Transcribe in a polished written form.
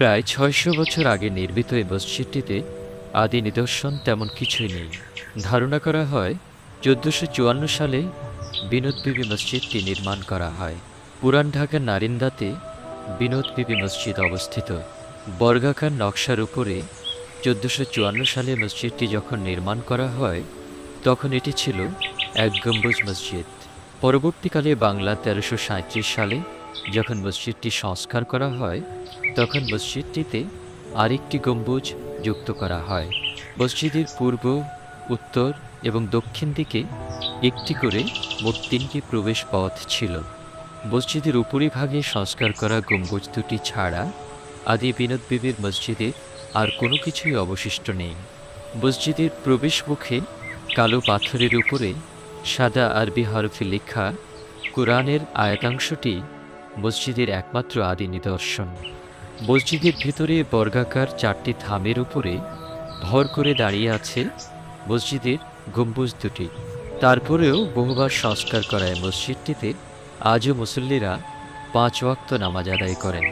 প্রায় ৬০০ বছর আগে নির্মিত এই মসজিদটিতে আদি নিদর্শন তেমন কিছুই নেই। ধারণা করা হয় ১৪৫৪ সালে বিনোদ বিবি মসজিদটি নির্মাণ করা হয়। পুরান ঢাকার নারিন্দাতে বিনোদ বিবি মসজিদ অবস্থিত। বর্গাকার নকশার উপরে ১৪৫৪ সালে মসজিদটি যখন নির্মাণ করা হয় তখন এটি ছিল এক গম্বুজ মসজিদ। পরবর্তীকালে বাংলা ১৩৩৭ সালে যখন মসজিদটি সংস্কার করা হয় তখন মসজিদটিতে আরেকটি গম্বুজ যুক্ত করা হয়। মসজিদের পূর্ব, উত্তর এবং দক্ষিণ দিকে একটি করে মোট ৩টি প্রবেশ পথ ছিল। মসজিদের উপরিভাগে সংস্কার করা গম্বুজ দুটি ছাড়া আদি বিনোদ বিবির মসজিদে আর কোনো কিছুই অবশিষ্ট নেই। মসজিদের প্রবেশমুখে কালো পাথরের উপরে সাদা আরবি হরফে লেখা কোরআনের আয়াতাংশটি মসজিদের একমাত্র আদি নিদর্শন। মসজিদের ভিতরে বর্গাকার ৪টি থামের উপরে ভর করে দাঁড়িয়ে আছে মসজিদের গম্বুজ দুটি। তারপরেও বহুবার সংস্কার করা এই মসজিদটিতে আজও মুসল্লিরা ৫ ওয়াক্ত নামাজ আদায় করেন।